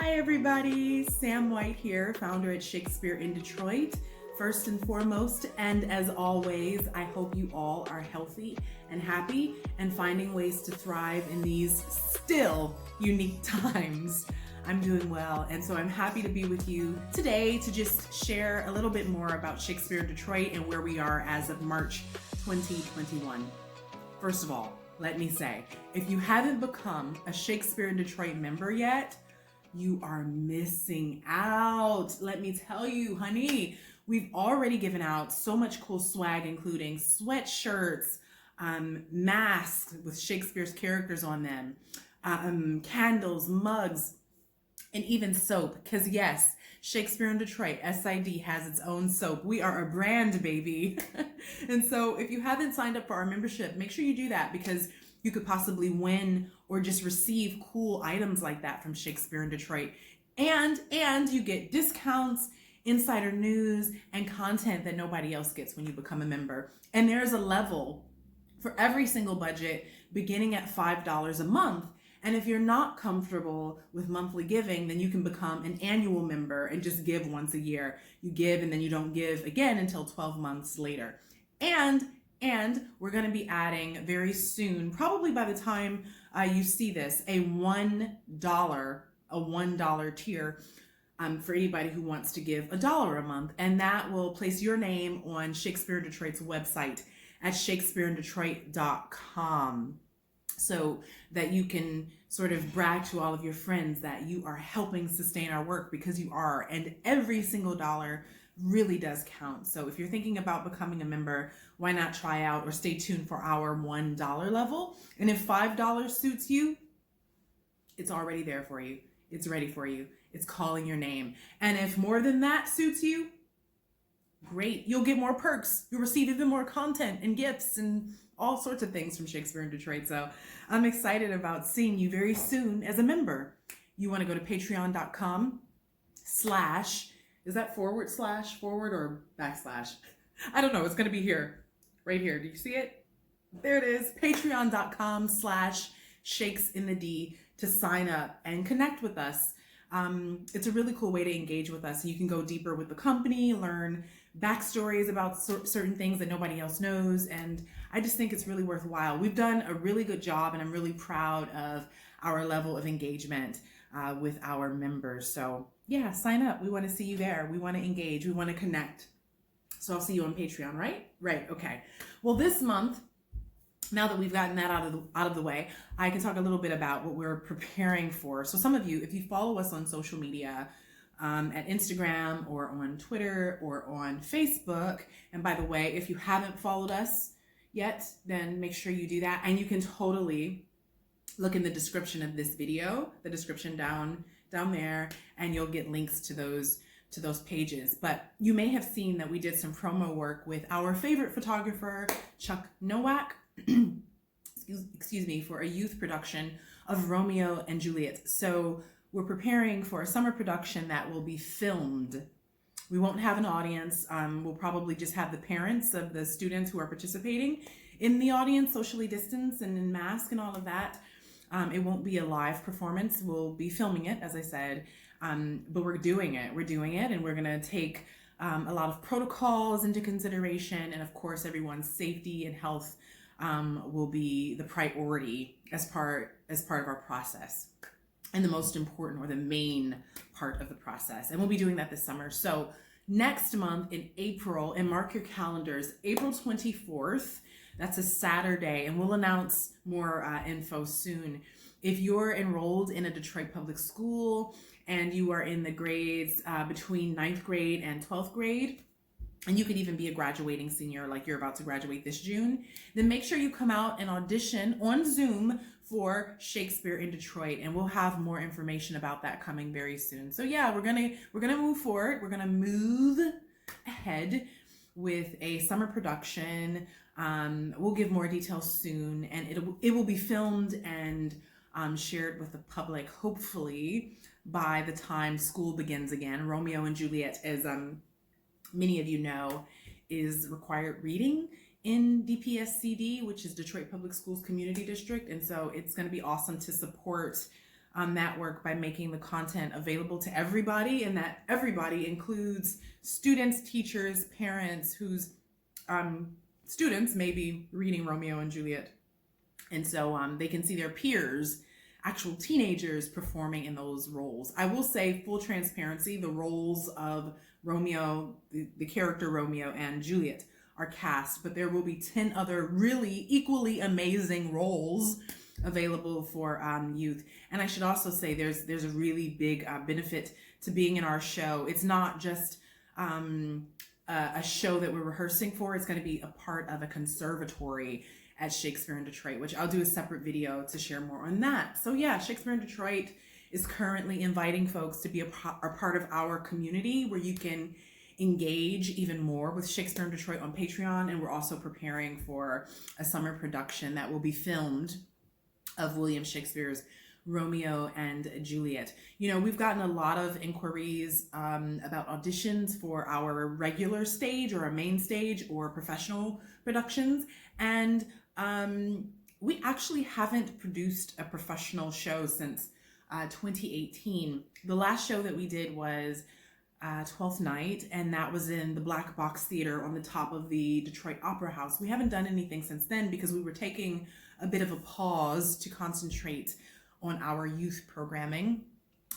Hi everybody, Sam White here, founder at Shakespeare in Detroit. First and foremost, and as always, I hope you all are healthy and happy and finding ways to thrive in these still unique times. I'm doing well, and so I'm happy to be with you today to just share a little bit more about Shakespeare in Detroit and where we are as of March 2021. First of all, let me say, if you haven't become a Shakespeare in Detroit member yet, you are missing out. Let me tell you, honey, we've already given out so much cool swag, including sweatshirts, masks with Shakespeare's characters on them, candles, mugs, and even soap. Because yes, Shakespeare in Detroit, SID, has its own soap. We are a brand, baby. And so if you haven't signed up for our membership, make sure you do that, because you could possibly win or just receive cool items like that from Shakespeare in Detroit. And you get discounts, insider news, and content that nobody else gets when you become a member. And there's a level for every single budget beginning at $5 a month. And if you're not comfortable with monthly giving, then you can become an annual member and just give once a year. You give and then you don't give again until 12 months later. And we're going to be adding very soon, probably by the time you see this, a $1 tier for anybody who wants to give $1 a month. And that will place your name on Shakespeare in Detroit's website at shakespeareindetroit.com, so that you can sort of brag to all of your friends that you are helping sustain our work, because you are. And every single dollar really does count. So if you're thinking about becoming a member, why not try out or stay tuned for our $1 level? And if $5 suits you, it's already there for you. It's ready for you. It's calling your name. And if more than that suits you, great. You'll get more perks. You'll receive even more content and gifts and all sorts of things from Shakespeare in Detroit. So I'm excited about seeing you very soon as a member. You want to go to patreon.com/ is that forward or backslash? I don't know. It's going to be here, right here. Do you see it? There it is. Patreon.com/shakes to sign up and connect with us. It's a really cool way to engage with us. You can go deeper with the company, learn backstories about certain things that nobody else knows. And I just think it's really worthwhile. We've done a really good job, and I'm really proud of our level of engagement with our members. So yeah, sign up. We want to see you there. We want to engage. We want to connect. So I'll see you on Patreon, right? Right. Okay. Well, this month, now that we've gotten that out of the way, I can talk a little bit about what we're preparing for. So some of you, if you follow us on social media, at Instagram or on Twitter or on Facebook, and by the way, if you haven't followed us yet, then make sure you do that. And you can totally look in the description of this video, the description down there, and you'll get links to those pages. But you may have seen that we did some promo work with our favorite photographer, Chuck Nowak, excuse me, for a youth production of Romeo and Juliet. So we're preparing for a summer production that will be filmed. We won't have an audience. We'll probably just have the parents of the students who are participating in the audience, socially distanced and in mask and all of that. It won't be a live performance. We'll be filming it, as I said, but we're doing it. And we're going to take a lot of protocols into consideration. And of course, everyone's safety and health will be the priority as part of our process, and the most important, or the main part of the process. And we'll be doing that this summer. So next month in April, and mark your calendars, April 24th, that's a Saturday, and we'll announce more info soon. If you're enrolled in a Detroit public school and you are in the grades between 9th grade and 12th grade, and you could even be a graduating senior, like you're about to graduate this June, then make sure you come out and audition on Zoom for Shakespeare in Detroit, and we'll have more information about that coming very soon. So yeah, we're gonna move forward. We're gonna move ahead with a summer production. We'll give more details soon, and it will be filmed and shared with the public, hopefully by the time school begins again. Romeo and Juliet, as many of you know, is required reading in DPSCD, which is Detroit Public Schools Community District. And so it's going to be awesome to support that work by making the content available to everybody, and that everybody includes students, teachers, parents whose students may be reading Romeo and Juliet. And so they can see their peers, actual teenagers, performing in those roles. I will say, full transparency, the roles of Romeo, the character Romeo and Juliet are cast, but there will be 10 other really equally amazing roles available for youth. And I should also say there's a really big benefit to being in our show. It's not just a show that we're rehearsing for. It's going to be a part of a conservatory at Shakespeare in Detroit, which I'll do a separate video to share more on that. So yeah, Shakespeare in Detroit is currently inviting folks to be a part of our community, where you can engage even more with Shakespeare in Detroit on Patreon. And we're also preparing for a summer production that will be filmed of William Shakespeare's Romeo and Juliet. You know, we've gotten a lot of inquiries about auditions for our regular stage or a main stage or professional productions. And we actually haven't produced a professional show since 2018. The last show that we did was Twelfth Night, and that was in the Black Box Theater on the top of the Detroit Opera House. We haven't done anything since then because we were taking a bit of a pause to concentrate on our youth programming.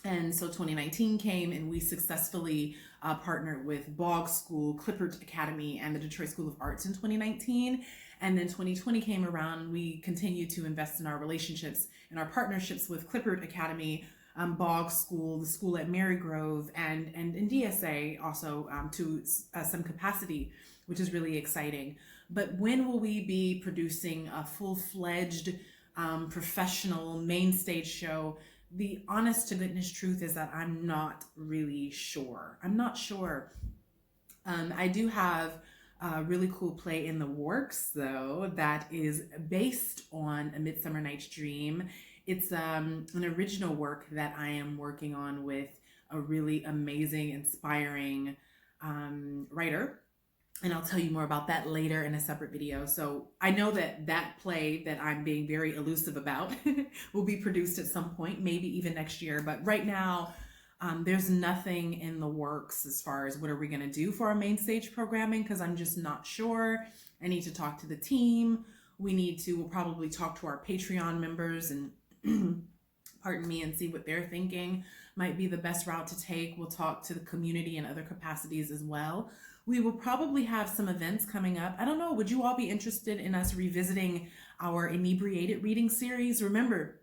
And so 2019 came, and we successfully partnered with Bog School, Clippert Academy, and the Detroit School of Arts in 2019. And then 2020 came around. We continued to invest in our relationships and our partnerships with Clippert Academy, Bog School, the school at Marygrove, and in DSA also to some capacity, which is really exciting. But when will we be producing a full-fledged professional main stage show? The honest to goodness truth is that I'm not really sure. I'm not sure. I do have a really cool play in the works, though, that is based on A Midsummer Night's Dream. It's an original work that I am working on with a really amazing, inspiring writer. And I'll tell you more about that later in a separate video. So I know that that play that I'm being very elusive about will be produced at some point, maybe even next year. But right now, there's nothing in the works as far as what are we going to do for our main stage programming, because I'm just not sure. I need to talk to the team. We'll probably talk to our Patreon members and pardon me, and see what they're thinking might be the best route to take. We'll talk to the community in other capacities as well. We will probably have some events coming up. I don't know, would you all be interested in us revisiting our inebriated reading series? Remember,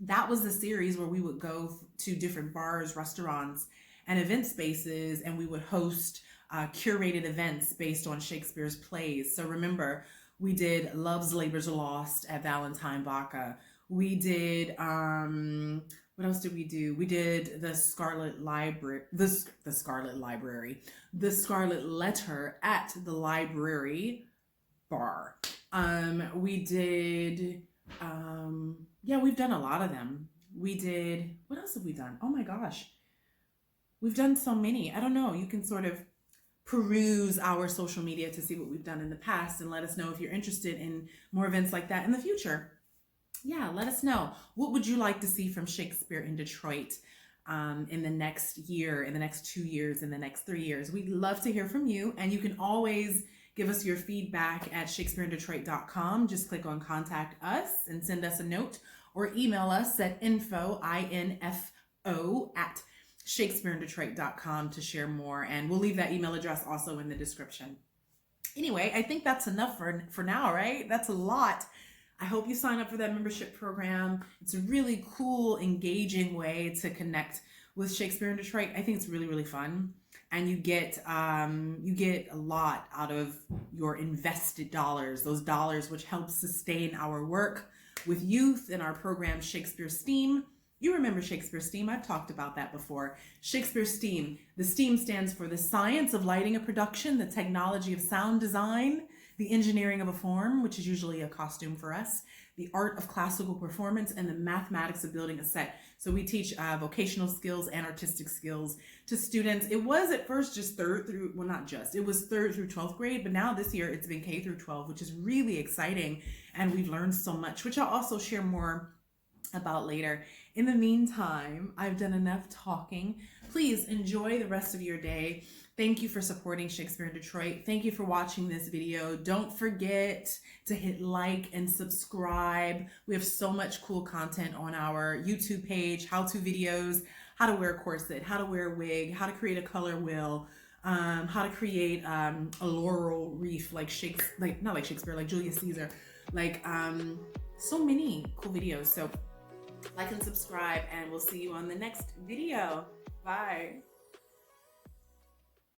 that was the series where we would go to different bars, restaurants, and event spaces, and we would host curated events based on Shakespeare's plays. So remember, we did Love's Labors Lost at Valentine Vaca. We did, what else did we do? We did the Scarlet Library, the Scarlet Letter at the Library Bar. We did, yeah, we've done a lot of them. We did, what else have we done? Oh my gosh. We've done so many. I don't know. You can sort of peruse our social media to see what we've done in the past and let us know if you're interested in more events like that in the future. Yeah, let us know. What would you like to see from Shakespeare in Detroit in the next year, in the next 2 years, in the next 3 years? We'd love to hear from you, and you can always give us your feedback at shakespeareindetroit.com. Just click on Contact Us and send us a note, or email us at info, at shakespeareindetroit.com to share more, and we'll leave that email address also in the description. Anyway, I think that's enough for now, right? That's a lot. I hope you sign up for that membership program. It's a really cool, engaging way to connect with Shakespeare in Detroit. I think it's really, really fun. And you get a lot out of your invested dollars, those dollars which help sustain our work with youth in our program, Shakespeare STEAM. You remember Shakespeare STEAM. I've talked about that before. Shakespeare STEAM. The STEAM stands for the science of lighting a production, the technology of sound design, the engineering of a form, which is usually a costume for us, the art of classical performance, and the mathematics of building a set. So we teach vocational skills and artistic skills to students. It was at first just third through 12th grade, but now this year it's been K through 12, which is really exciting. And we've learned so much, which I'll also share more about later In the meantime, I've done enough talking. Please enjoy the rest of your day. Thank you for supporting Shakespeare in Detroit. Thank you for watching this video. Don't forget to hit like and subscribe. We have so much cool content on our YouTube page, how-to videos, how to wear a corset, how to wear a wig, how to create a color wheel, how to create a laurel wreath like Shakespeare, not like Shakespeare, like Julius Caesar, like so many cool videos. So like and subscribe, and we'll see you on the next video. Bye.